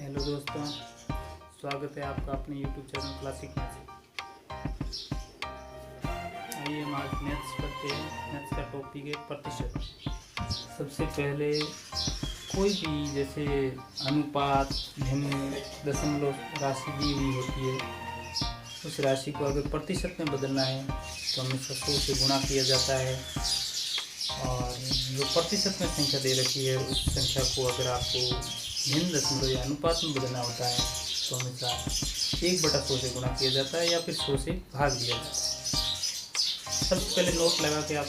Hello दोस्तों, स्वागत है आपका अपने YouTube चैनल क्लासिक मैथ्स। आइए हम आज मैथ्स पढ़ते हैं। मैथ्स का टॉपिक है प्रतिशत। सबसे पहले कोई भी जैसे अनुपात, भिन्न, दशमलव राशि दी हुई होती है, उस राशि को अगर प्रतिशत में बदलना है तो हमेशा 100 से गुणा किया जाता है। और जो प्रतिशत में संख्या दे रखी है उस संख्या को अगर आपको भिन्न, दशमलव या अनुपात में बदलना होता है तो हमेशा 1/100 से गुणा किया जाता है या फिर 100 से भाग दिया जाता है। सबसे पहले नोट लगा के आप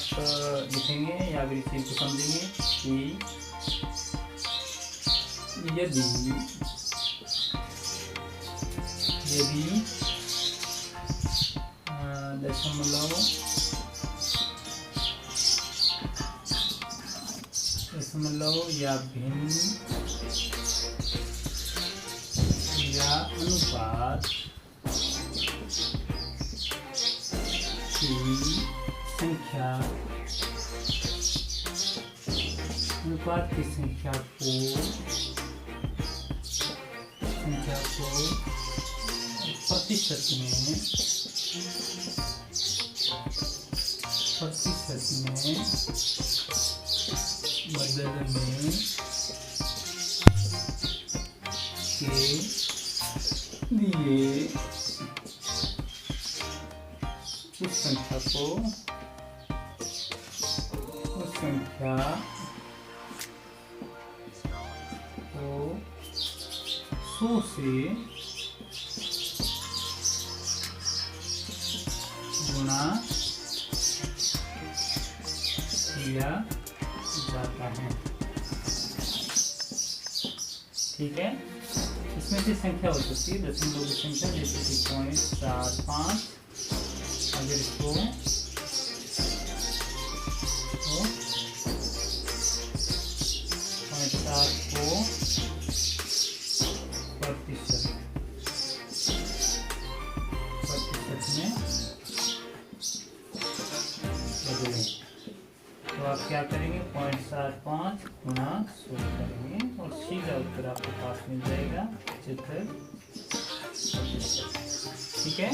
लिखेंगे या फिर इस चीज़ को समझेंगे कि यदि दशमलव या भिन्न या अनुपात की संख्या को प्रतिशत में बदलने के लिए उस संख्या को 100 से गुणा किया जाता है। ठीक है, इसमें से संख्या हो सकती है दशमलव की संख्या, जैसे कि 0.45। अगर इसको 0.7 को प्रतिशत में बदलें तो आप क्या करेंगे, 0.75 गुणा 100 करेंगे और सीधा उत्तर आपके पास मिल जाएगा 75%। ठीक है,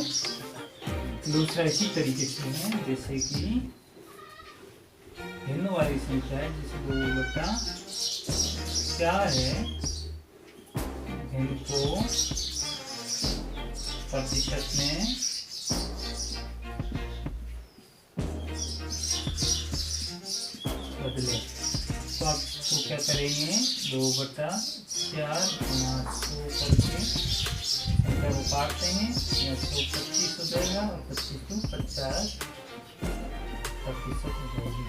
दूसरा इसी तरीके से है, जैसे कि भिन्न वाली संख्या है, जैसे 2/4 है, भिन्न को प्रतिशत में बदले तो आप तो क्या करेंगे, 2/4 गुणा 100 करके संख्या को काट देंगे, 125 हो जाएगा और 25 को 50% हो जाएगी।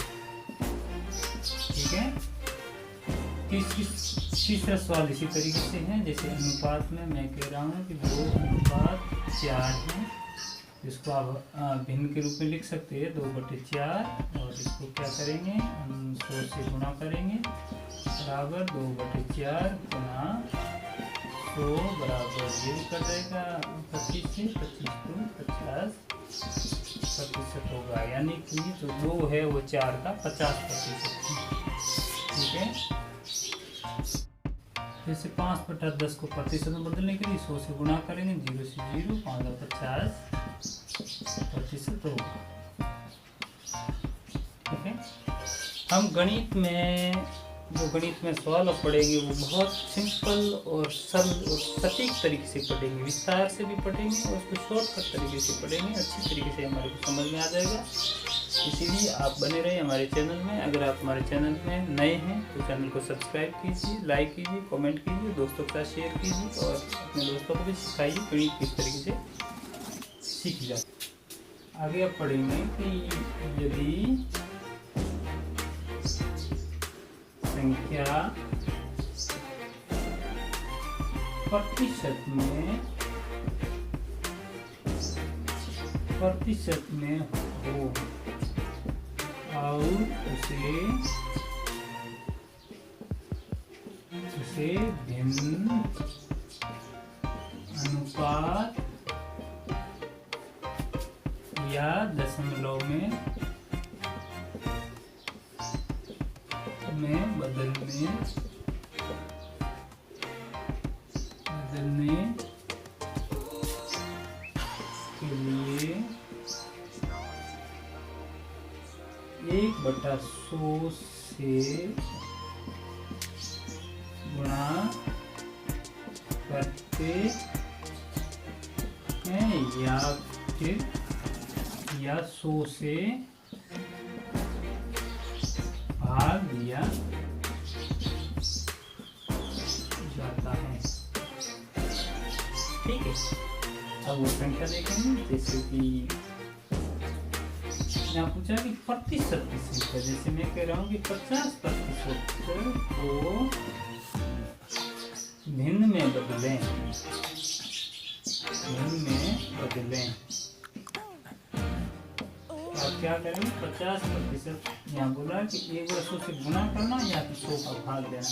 ठीक है, तीसरा सवाल इसी तरीके से है, जैसे अनुपात में मैं कह रहा हूँ कि 2/4 है, इसको आप भिन्न के रूप में लिख सकते हैं 2/4 और इसको क्या करेंगे, हम 100 से गुणा करेंगे बराबर 2/4 गुणा 100 बराबर 0 कर देगा 25 से 25 को 50% होगा, यानी कि जो 2 है वो 4 का 50% है। ठीक है, जैसे 5/10 को प्रतिशत में बदलने के लिए 100 से गुणा करेंगे, 0 से 0, 5/50% होगा। ठीक है, हम गणित में सवाल अब पढ़ेंगे वो बहुत सिंपल और सरल और सटीक तरीके से पढ़ेंगे, विस्तार से भी पढ़ेंगे और उसको शॉर्टकट तरीके से पढ़ेंगे, अच्छी तरीके से हमारे को समझ में आ जाएगा। इसीलिए आप बने रहिए हमारे चैनल में। अगर आप हमारे चैनल में नए हैं तो चैनल को सब्सक्राइब कीजिए, लाइक कीजिए, कमेंट कीजिए, दोस्तों के साथ शेयर कीजिए और अपने दोस्तों को भी सिखाइए गणित किस तरीके से सीखी जाए। आगे आप पढ़ेंगे कि यदि संख्या प्रतिशत में हो और उसे भिन्न अनुपात या दशमलव में बदलने बदलने के लिए 1/100 से गुणा करते हैं या फिर 100 से भाग दिया जाता है। ठीक है, अब वो संख्या देखेंगे। जैसे कि यहाँ पूछा कि प्रतिशत की संख्या, जैसे मैं कह रहा हूँ कि 50% को भिन्न में बदलें, आप क्या करेंगे? 50%, यहाँ बोला कि 1/100 से गुणा करना या फिर 100 का भाग देना।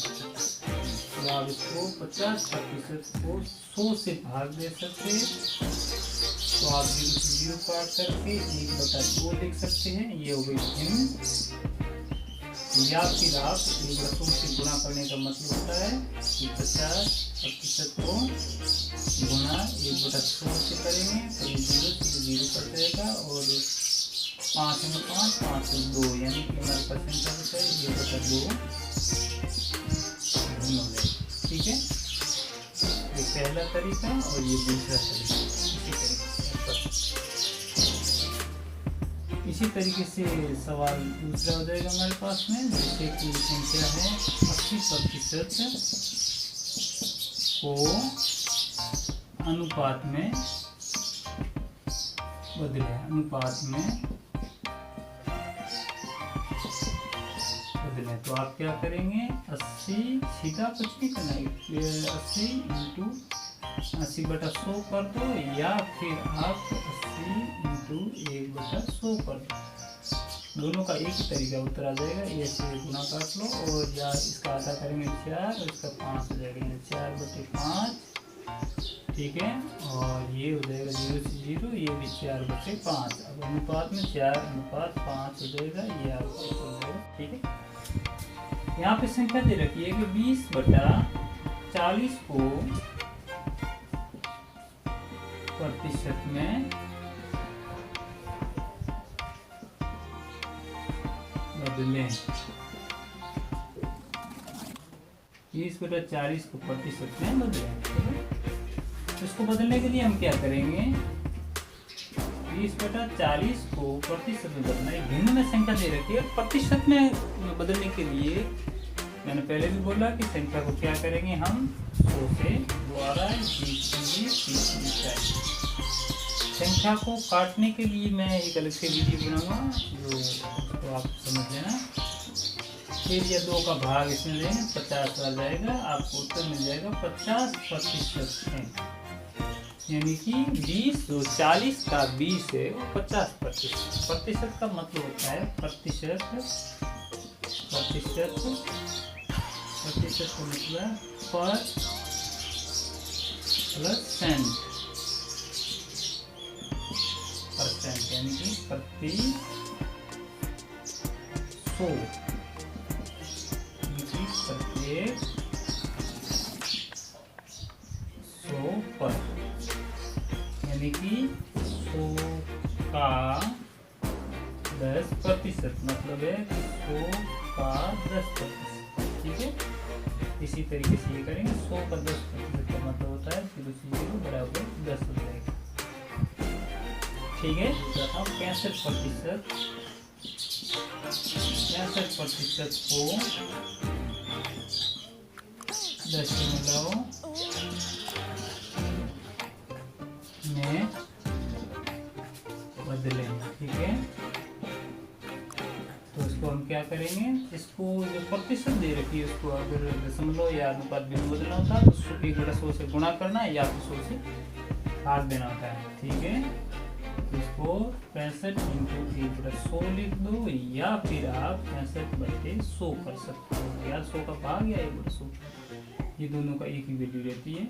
तो आप इसको 50% को 100 से भाग दे सकते हैं। तो आप 0 से 0 काट करके 1/2 लिख सकते हैं, ये हो गई भिन्न। या फिर आप 1/100 से गुणा करने का मतलब होता है कि 50% को गुणा 1/100 से करेंगे तो ये 0 से 0 कट जाएगा और 5 में 5, 5 में 2, यानी कि हमारे पास संख्या बचा है 1/2 भिन्न हो जाएगा। ठीक है, ये पहला तरीका और ये दूसरा तरीका। इसी तरीके से सवाल दूसरा हो जाएगा हमारे पास में, जैसे कि संख्या है 80% को अनुपात में बदले। तो आप क्या करेंगे? 80 सीधा कुछ नहीं करना है, 80 इंटू 80/100 कर दो, या फिर आप 80 इंटू 1/100 कर दो। दोनों का एक ही तरीका उत्तर आ जाएगा। ये से गुना काट लो और या इसका आधा करेंगे 4 और इसका 5 हो जाएगा, 4/5। ठीक है, और ये हो जाएगा 0 से 0, ये भी 4/5। अब अनुपात में 4:5 हो जाएगा, ये आपको हो जाएगा। ठीक है, यहाँ पे संख्या दे रखी है कि 20/40 को प्रतिशत में बदलें। 20/40 को प्रतिशत में बदलें। इसको बदलने के लिए हम क्या करेंगे? 20/40 को प्रतिशत में बदलना है। भिन्न में संख्या दे रखी है, प्रतिशत में बदलने के लिए मैंने पहले भी बोला कि संख्या को क्या करेंगे हम 100 से द्वारा 20 संख्या को काटने के लिए मैं एक अलग से वीडियो बनाऊंगा, जो तो आप समझ लेना। फिर या 2 का भाग इसमें देंगे, 50 आ जाएगा, आपको उत्तर मिल जाएगा 50%। यानी कि 20 जो 40 का 20 है वो 50%। प्रतिशत का मतलब होता है प्रतिशत का मतलब परसेंट, यानी कि प्रति 100, प्रत्येक 100 पर, यानी कि 100 का 10%, मतलब है कि 100 का 10%। ठीक है, इसी तरीके से ये करेंगे। 100 का 10% का मतलब होता है 0 से 0 बराबर 10 हो जाएगा। ठीक है, 65% को 10 में बदलें। ठीक है, तो इसको हम क्या करेंगे? इसको जो प्रतिशत दे रखी है उसको अगर दशमलव या अनुपात भिन्न बदलना होता है तो उसको 1/100 से गुणा करना है या फिर 100 से भाग देना होता है। ठीक है, इसको 65 इंटू 1/100 लिख दो, या फिर आप 65/100 कर सकते हो, या 100 का भाग या 1/100, ये दोनों का एक ही वैल्यू रहती है।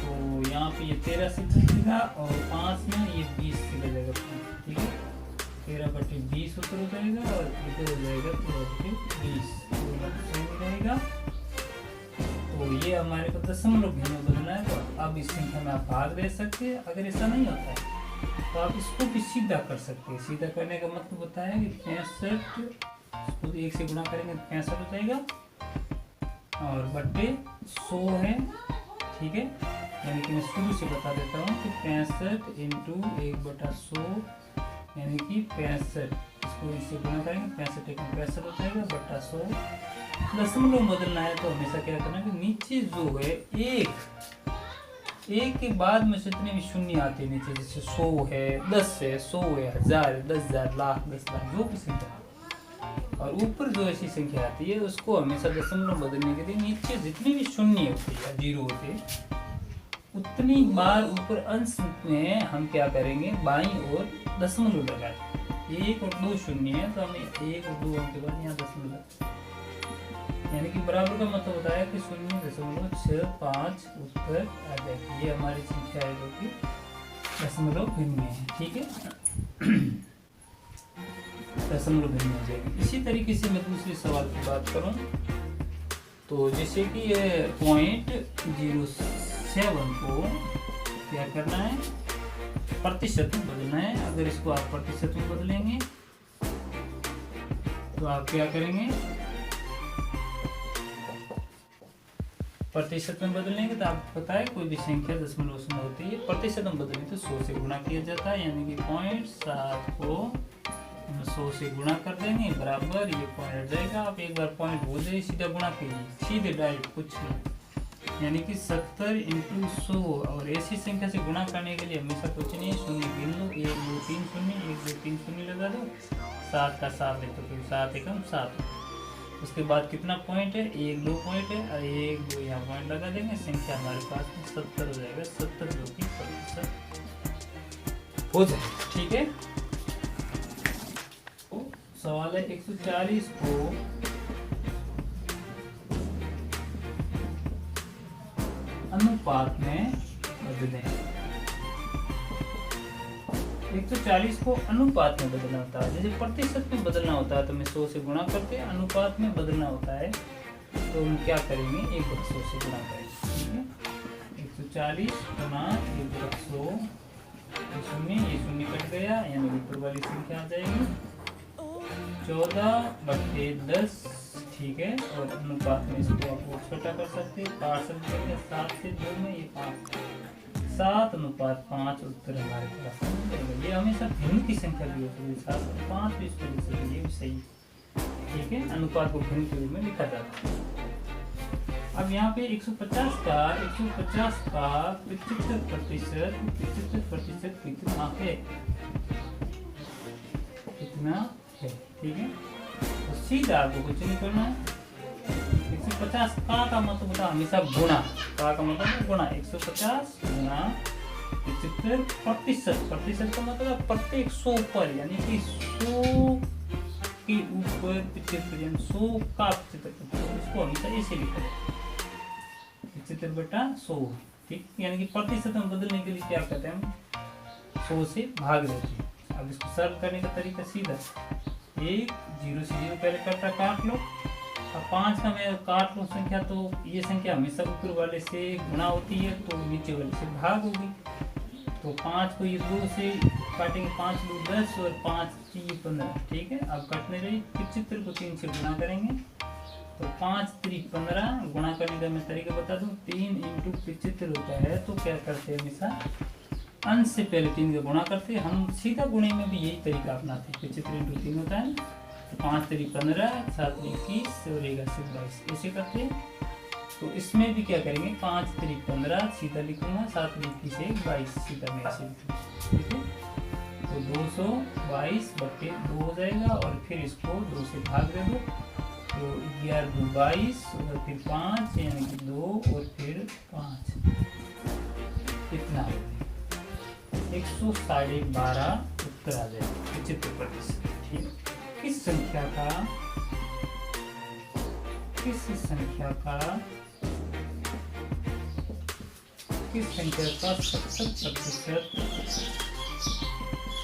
तो यहाँ पे ये 13 से बचेगा और 5 में ये 20 से बचेगा। ठीक है, 13/20 उत्तर हो जाएगा और इधर हो जाएगा 13/20 रहेगा। तो ये हमारे को दशमलव भिन्न बदलना है, तो अब इस संख्या में आप भाग दे सकते हैं। अगर ऐसा नहीं होता है तो आप इसको भी सीधा कर सकते हैं। सीधा करने का मतलब होता है कि 65 इसको 1 से गुणा करेंगे तो 65 हो जाएगा और बट्टे 100 है, ठीक है। यानी कि मैं शुरू से बता देता हूँ कि 65 इंटू 1/100 यानी कि 65, इसको इससे गुणा करेंगे 65 एक 65 हो जाएगा बट्टा 100। दशमलव बदलना है तो हमेशा क्या करना है कि नीचे जो है एक के बाद में जितने भी शून्य आते हैं नीचे, जैसे 100 है, 10 है, 100 है, 1000 है, 10,000, लाख, 10 लाख, जो भी संख्या, और ऊपर जो ऐसी संख्या आती है उसको हमेशा दशमलव बदलने के लिए नीचे जितने भी शून्य होते हैं या जीरो होते हैं उतनी बार ऊपर अंश में हम क्या करेंगे, बाईं ओर दशमलव लगाएंगे। 1 और 2 शून्य है तो हमें 1 और 2 अंक के बाद यहाँ दशमलव, यानी कि बराबर का मतलब होता है कि 0.65 उत्तर आ जाएगी। ये हमारी संख्या है जो कि दशमलव भिन्न है, ठीक है। दशमलव भिन्न हो जाएगी। इसी तरीके से मैं दूसरे सवाल की बात करूं तो जैसे कि ये 0.07 को क्या करना है, प्रतिशत में बदलना है। अगर इसको आप प्रतिशत में बदलेंगे तो आप क्या करेंगे, प्रतिशत में बदलेंगे तो आपको पता है कोई भी संख्या दशमलव में होती है, प्रतिशत में बदलेंगे तो 100 से गुणा किया जाता है। यानी कि 0.7 को 100 से गुणा कर देंगे बराबर ये पॉइंट हट जाएगा। आप एक बार पॉइंट हो जाए सीधा गुणा कीजिए, सीधे डायरेक्ट कुछ नहीं, यानी कि 70 इंटू 100। और ऐसी संख्या से गुणा करने के लिए हमेशा कुछ नहीं, शून्य गिन लो, 1 2 3 शून्य, 1 2 3 शून्य लगा दो, 7 का 7 है तो फिर 7 एकम 7। उसके बाद कितना पॉइंट है, 1 2 पॉइंट है, 1 2 यहाँ पॉइंट लगा देंगे, संख्या हमारे पास में 70 हो जाएगा। 70 जो कि प्रतिशत हो जाए, ठीक है। तो सवाल है 140 को अनुपात में बदलें। 140 को अनुपात में बदलना होता है। जैसे प्रतिशत में बदलना होता है तो मैं 100 से गुणा करके, अनुपात में बदलना होता है तो हम क्या करेंगे, 1/100 से गुणा करेंगे, ठीक है। 140 गुणा 1/100, ये शून्य कट गया, यानी ऊपर वाली संख्या आ जाएगी 14/10, ठीक है। और अनुपात में इसको आप और छोटा कर सकते हैं, 5 से 7 से 2 में ये 5, 7/5 उत्तर हमारे पास। ये हमेशा भिन्न की संख्या भी होती है, 7 और 5 भी इसको लिख सकते हैं, ये भी सही, ठीक है। अनुपात को भिन्न के रूप में लिखा जाता है। अब यहाँ पे 150 का 75% कितना है, ठीक है। तो सीधा आपको कुछ नहीं करना है। 150 का मतलब होता है हमेशा गुणा, का मतलब है गुणा, 150 गुणा 75%, प्रतिशत का मतलब प्रत्येक 100 पर, यानी कि 100 के ऊपर 75, यानी 100 का 75, इसको हमेशा ऐसे लिखा है 75/100, ठीक। यानी कि प्रतिशत में बदलने के लिए क्या करते हैं, हम 100 से भाग देते हैं। अब इसको सर्व करने का तरीका सीधा, 1 0 से 0 पहले कटा काट लो, अब 5 का मैं काट लूँ संख्या, तो ये संख्या हमेशा ऊपर वाले से गुणा होती है तो नीचे वाले से भाग होगी। तो 5 को ये 2 से काटेंगे, 5 2 10 और 5 3 15, ठीक है। अब कटने रही 75 को 3 से गुणा करेंगे तो 5 3 15, गुणा करने का मैं तरीका बता दूं, 3 इंटू 75 होता है। तो क्या करते हैं, हमेशा अंश से पहले 3 का गुणा करते हैं। हम सीधा गुणे में भी यही तरीका अपनाते हैं, 75 इंटू 3 होता है, 5 3 15, 7 21 और 1 22, ऐसे करते हैं। तो इसमें भी क्या करेंगे, 5 3 15 सीधा लिखूंगा, 7 21 22 सीधा मैं ऐसे लिखूंगा, ठीक है। तो 222/2 हो जाएगा और फिर इसको 2 से भाग दे दो, तो 11 2 22 और फिर 5 यानी कि 2 और फिर 5, कितना 112.5 उत्तर आ जाएगा 75%, ठीक है। किस संख्या का 70%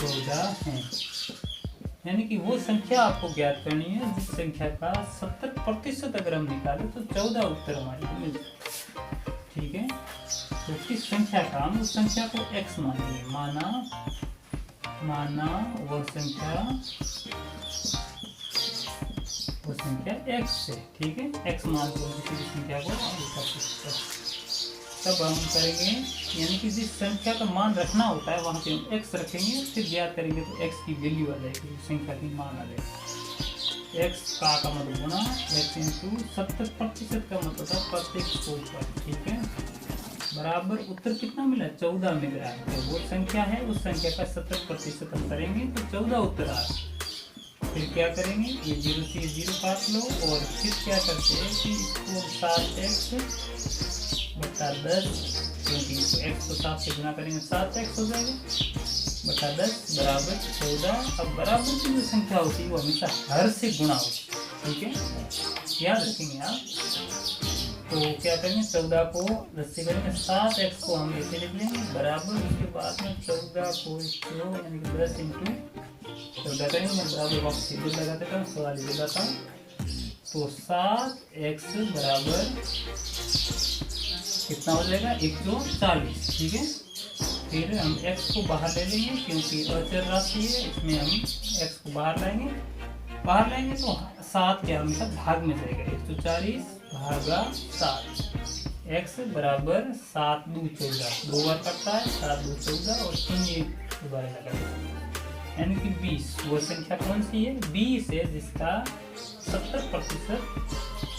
14 है, यानी कि वो संख्या आपको ज्ञात करनी है जिस संख्या का 70% अगर हम निकालें तो 14 उत्तर हमारे को मिल जाए, ठीक है। तो किस संख्या का, हम उस संख्या को x मानेंगे। माना वो संख्या x है, ठीक है। x मान को किसी संख्या को तब हम करेंगे, यानी कि जिस संख्या का मान रखना होता है वहाँ पे हम x रखेंगे, फिर ज्ञात करेंगे तो x की वैल्यू आ जाएगी, संख्या की मान आ जाएगी। x का मतलब गुना x इंटू 70% का मतलब था प्रत्येक 100 पर, ठीक है, बराबर उत्तर कितना मिला, 14 मिल रहा है। तो वो संख्या है, उस संख्या का 70% हम करेंगे तो 14 उत्तर आ रहा है। फिर क्या करेंगे, ये 0 से 0 काट लो और फिर क्या करते हैं कि इसको 7x बटा 10, क्योंकि इसको x को 7 से गुना करेंगे 7x हो जाएगा बटा 10 बराबर 14। अब बराबर की जो संख्या होती है वो हमेशा हर से गुणा होती है, ठीक है, याद रखेंगे आप। तो क्या करेंगे, 14 को 10 से करेंगे, 7x को हम ऐसे लिख लेंगे बराबर, उसके बाद में 14 को यानी कि 10 इंटू 14 करेंगे, मैं बराबर वापस सीधे लगा देता हूँ, सवाल ये लगाता हूँ। तो 7x बराबर कितना हो जाएगा, 140, ठीक है। फिर हम x को बाहर ले लेंगे क्योंकि अचर राशि है, इसमें हम x को बाहर लाएंगे तो 7 के हमेशा भाग में जाएगा, 140 भागा 7, x बराबर 7 दूनी 14, 2 बार कटता है, 7 दूनी 14 और 0 दोबारा लगा, यानी कि 20। वो संख्या कौन सी है, 20 है, जिसका 70%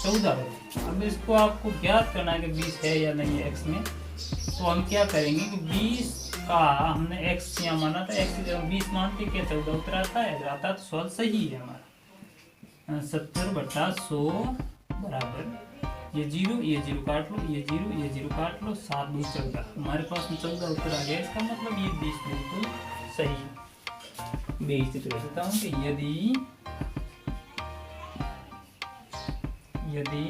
14 है। अब इसको आपको ज्ञात करना है कि 20 है या नहीं है x में, तो हम क्या करेंगे कि 20 का हमने x यहाँ माना था, x जब हम 20 मानते क्या 14 उत्तर आता है, अगर आता है तो सवाल सही है हमारा। 70/100 बराबर ये 0 काट लो, ये 0 काट लो, 7 दूनी 14, हमारे पास में 14 उत्तर आ गया। इसका मतलब ये 20 बिल्कुल सही है। मैं इसी तरह कहता हूँ कि यदि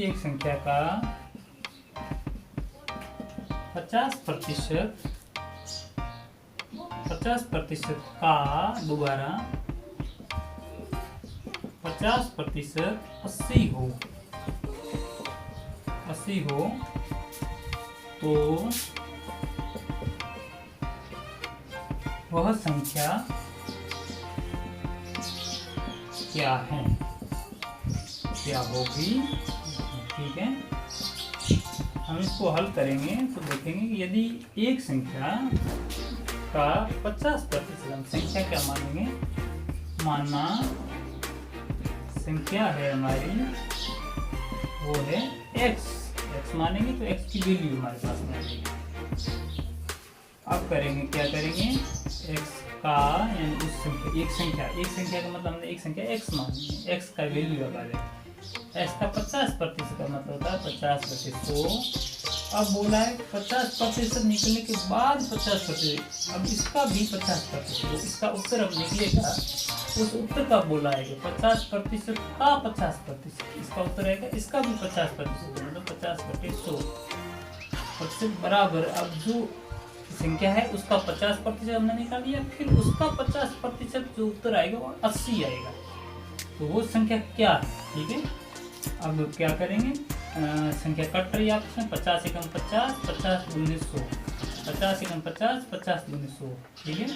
एक संख्या का 50% का दोबारा 50% 80 हो तो वह संख्या क्या है, क्या होगी, ठीक है। हम इसको हल करेंगे तो देखेंगे कि यदि एक संख्या का 50%, हम संख्या क्या मानेंगे, मानना संख्या है हमारी वो है x मानेंगे तो x की वैल्यू हमारे पास में आएगी। अब करेंगे, क्या करेंगे, x का यानी उस संख्या एक संख्या का मतलब हमने एक संख्या x मानी है, x का वैल्यू लगा दें। x का 50% का मतलब होता है 50/100। अब बोला है 50% निकलने के बाद 50%, अब इसका भी 50%, इसका उत्तर अब निकलेगा, उस उत्तर का बोला है कि 50% का 50%, इसका उत्तर आएगा, इसका भी 50%, मतलब 50/100 बराबर। अब जो संख्या है उसका 50% हमने निकाल लिया, फिर उसका 50% जो उत्तर आएगा वो 80 आएगा। तो वो संख्या क्या है, ठीक है। अब क्या करेंगे, संख्या कट रही है आपस में, 50 एकम 50, 50 दूनी 100, 50 एकम 50, 50 दूनी 100, ठीक है।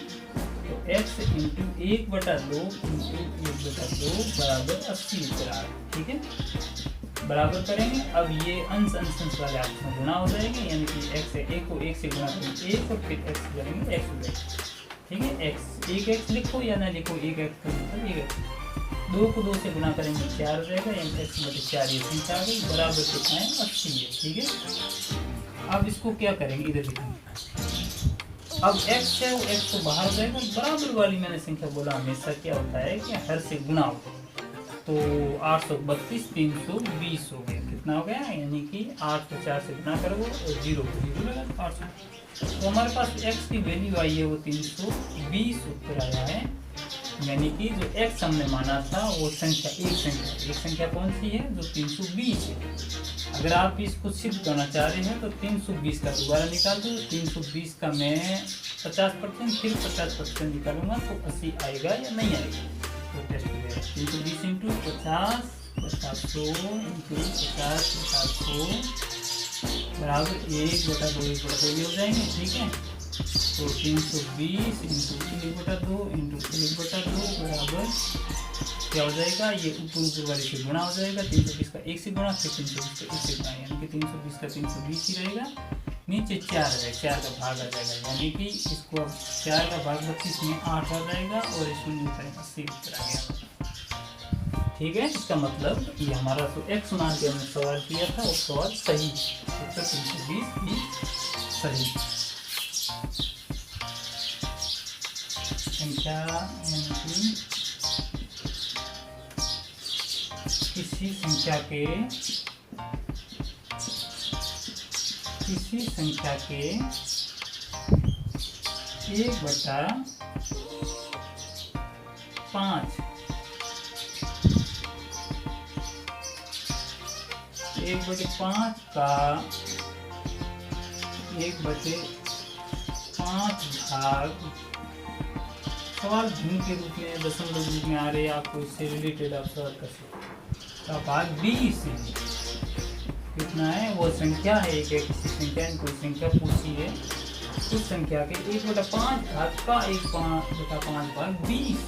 तो x इंटू 1/2 इंटू 1/2 बराबर 80 उत्तर आ रहा है, ठीक है। बराबर करेंगे, अब ये अंश वाले आपस में गुना हो जाएंगे, यानी कि x है, एक को 1 से गुना करेंगे 1 और फिर x करेंगे x हो जाएगा, ठीक है। x 1x लिखो या ना लिखो, 1x का मतलब 1x, 2 को 2 से गुना करेंगे 4 हो जाएगा, यानी x/4 ये संख्या आ गई, बराबर कितना है 80 है, ठीक है। अब इसको क्या करेंगे, इधर लिखेंगे, अब x है वो x को बाहर जाएगा, बराबर वाली मैंने संख्या बोला हमेशा क्या होता है कि हर से गुना होता है। तो 832 320 हो गया, कितना हो गया, यानी कि 8 को 4 से गुना करोगे और 0 को 0 लगा 800। तो हमारे पास x की वैल्यू आई है वो 320 उत्तर आया है, यानी कि जो x हमने माना था वो संख्या एक संख्या कौन सी है, जो 320 है। अगर आप इसको सिद्ध करना चाह रहे हैं तो 320 का दोबारा निकाल दो, 320 का मैं 50% फिर 50% निकालूंगा तो 80 आएगा या नहीं आएगा, तो टेस्ट करेगा। 320 इंटू 50/100 इंटू 50/100 बराबर 1/2 1/2 ये हो जाएंगे। ठीक है, तो 320 इंटू 1/2 इंटू 1/2 बराबर क्या हो जाएगा, ये ऊपर वाले से गुणा हो जाएगा। 320 का 1 से गुणा, फिर 320 का 1 से गुणा, यानी कि 320 का 320 ही रहेगा। नीचे 4 है, 4 का भाग आ जाएगा, यानी कि इसको अब 4 का भाग 25 में 8 आ जाएगा और ये शून्य उत्तर 80 उत्तर आ गया। ठीक है, इसका मतलब ये हमारा जो x मान के हमने सवाल किया था वो सवाल सही, उत्तर 320 भी सही। संख्या किसी संख्या के 1/5 1/5 का 1/5 भाग, सवाल भिन्न के रूप में, दशमलव रूप में आ रहे हैं, आपको इससे रिलेटेड आप सवाल कर सकते हैं। भाग 20 कितना है, वो संख्या है एक किसी संख्या ने कोई संख्या पूछी है, उस संख्या के 1/5 भाग का 1/5 भाग 20,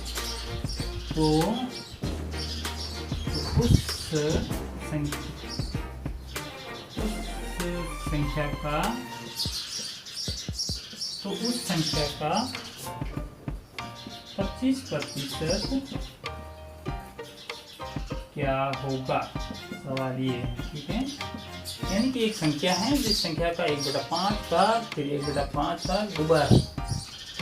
तो उस संख्या का 25% क्या होगा, सवाल ये है। ठीक है, यानी कि एक संख्या है जिस संख्या का 1/5 भाग फिर 1/5 भाग दोबारा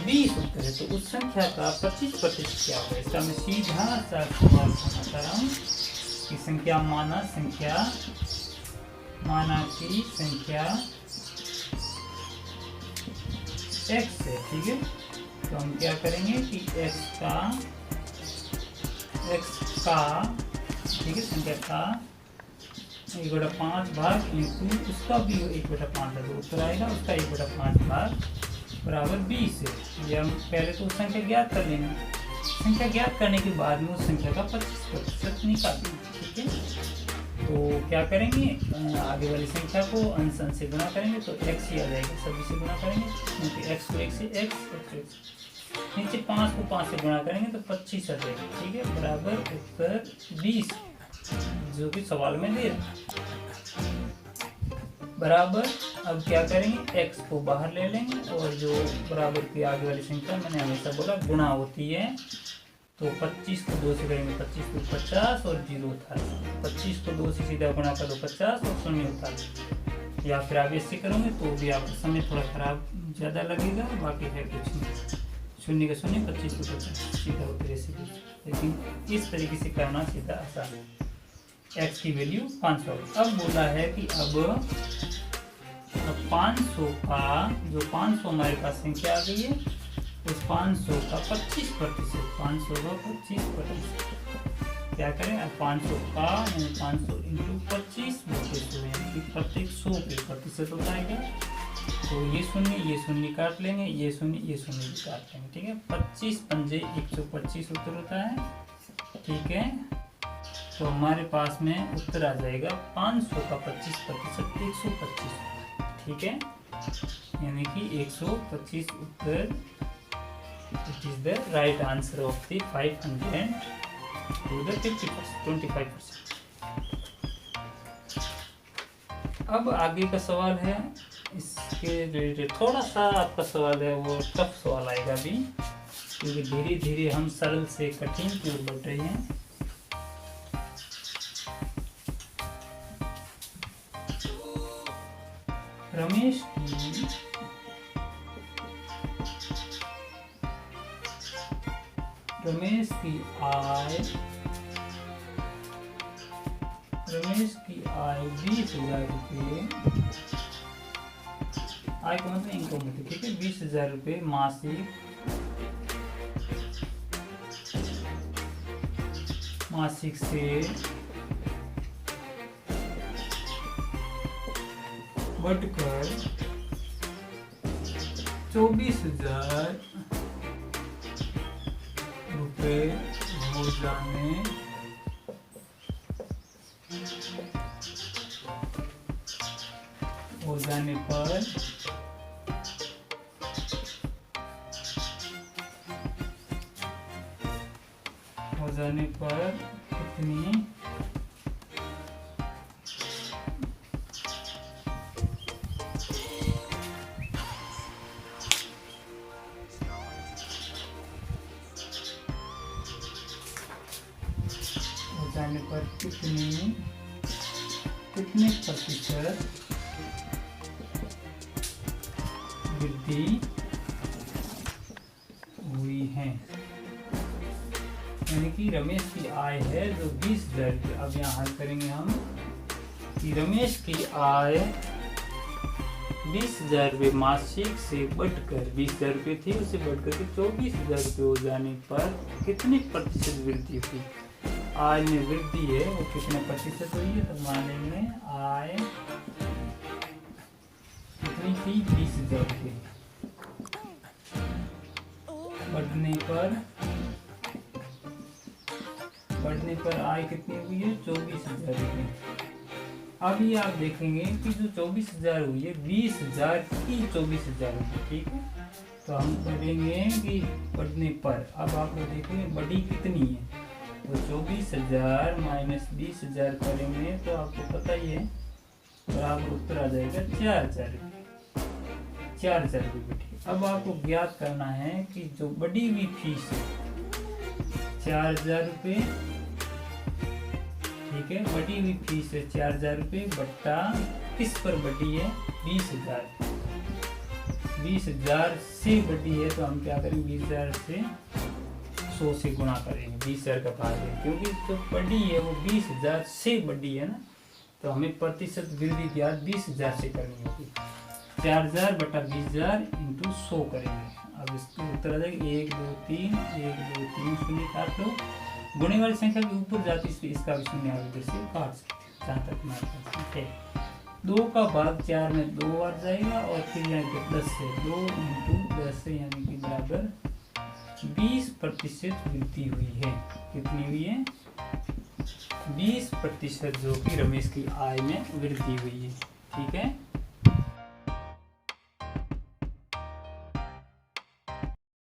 20 उत्तर है, तो उस संख्या का 25% क्या होगा। इसका मैं सीधा सा सवाल करना चाह रहा हूँ कि संख्या की संख्या x है। ठीक है, तो हम क्या करेंगे कि x का ठीक है, संख्या का 1/5 भाग इंटू उसका भी 1/5 है, तो उत्तर आएगा उसका 1/5 भाग बराबर 20 है। ये हम पहले तो संख्या ज्ञात कर लेंगे, संख्या ज्ञात करने के बाद में उस संख्या का 25% निकालेंगे। ठीक है, तो क्या करेंगे, आगे वाली संख्या को अंश से गुणा करेंगे तो x ही आ जाएगा, सभी से गुणा करेंगे, क्योंकि x को 1 से x, नीचे 5 को 5 से गुणा करेंगे तो 25 आ जाएगा। ठीक है, बराबर उत्तर 20 जो कि सवाल में दे रहा बराबर। अब क्या करेंगे, x को बाहर ले लेंगे और जो बराबर की आगे वाली संख्या मैंने हमेशा बोला गुणा होती है, तो 25 को 2 से करेंगे 25 को 50 और 0 उतार, 25 को 2 से सीधा गुणा कर दो 50 और 0 उतार, या फिर आप इससे करोगे तो भी आपका समय थोड़ा खराब ज़्यादा लगेगा, बाकी है कुछ नहीं, 0 का 0 25 को 50 सीधा उत्तर ऐसे, लेकिन इस तरीके से करना सीधा आसान है। x की वैल्यू 500। अब बोला है कि अब 500 का जो 500 हमारे पास संख्या आ गई है, उस 500 का 25%, 500 का 25% क्या करें, अब 500 का 500 इंटू 25 यानी कि प्रत्येक 100 पे प्रतिशत होता है। तो ये शून्य काट लेंगे, ये शून्य भी काट लेंगे। ठीक है, 25 पंजे 125 उत्तर होता है। ठीक है, तो हमारे पास में उत्तर आ जाएगा 500 का 25% 125। ठीक है, यानी कि 125 उत्तर, it is the right answer of the 500 to the 25%। अब आगे का सवाल है, इसके रिलेटेड थोड़ा सा आपका सवाल है वो टफ सवाल आएगा अभी, क्योंकि धीरे धीरे हम सरल से कठिन की ओर बढ़ रहे हैं। रमेश की आय 20,000 रुपये, आय को मतलब इनकम होती है। ठीक है, 20,000 रुपये मासिक से बढ़कर 24,000 रुपये हो जाने हो जाने पर कितनी कितने प्रतिशत वृद्धि हुई है। यानी कि रमेश की आय है जो 20,000 रुपये। अब यहाँ हल करेंगे हम कि रमेश की आय 20,000 रुपये मासिक से बढ़कर 20,000 रुपये थी, उससे बढ़कर के 24,000 रुपये हो जाने पर कितनी प्रतिशत वृद्धि हुई। आय में वृद्धि है वो कितने प्रतिशत हुई है, तो मान लेंगे आय कितनी थी 20,000 रुपये, बढ़ने पर आय कितनी हुई है 24,000 रुपये। अभी आप देखेंगे कि जो 24,000 हुई है 20,000 की 24,000 रुपये, ठीक है। तो हम करेंगे कि बढ़ने पर, अब आप लोग देखेंगे बड़ी कितनी है, तो 24,000 माइनस 20,000 करेंगे तो आपको पता ही है बराबर उत्तर आ जाएगा 4,000 रुपये। 4,000 रुपये ठीक। अब आपको ज्ञात करना है कि जो बढ़ी हुई फीस है 4,000 रुपये, ठीक है। बढ़ी हुई फीस है 4,000 रुपये बट्टा किस पर बढ़ी है 20,000। 20,000 से बढ़ी है तो हम क्या करेंगे 20,000 से 100 से गुणा करेंगे, 20,000 का भाग है, क्योंकि जो बढ़ी है वो 20,000 से बढ़ी है ना, तो हमें प्रतिशत वृद्धि ज्ञात 20,000 से करनी होगी। 4,000 बटा 20,000 इंटू 100 करेंगे। अब इसका उत्तर आ जाएगा 1 2 3 1 2 3 शून्य काट लो। गुणे वाली संख्या के ऊपर जाती है इसका भी शून्य आगे से काट सकते हैं जहाँ तक हमारे पास। 2 का भाग 4 में 2 बार जाएगा और फिर यहाँ पे 10 से 2 इंटू 10 यानी कि बराबर 20% वृद्धि हुई है। कितनी हुई है 20% जो कि रमेश की आय में वृद्धि हुई है, ठीक है।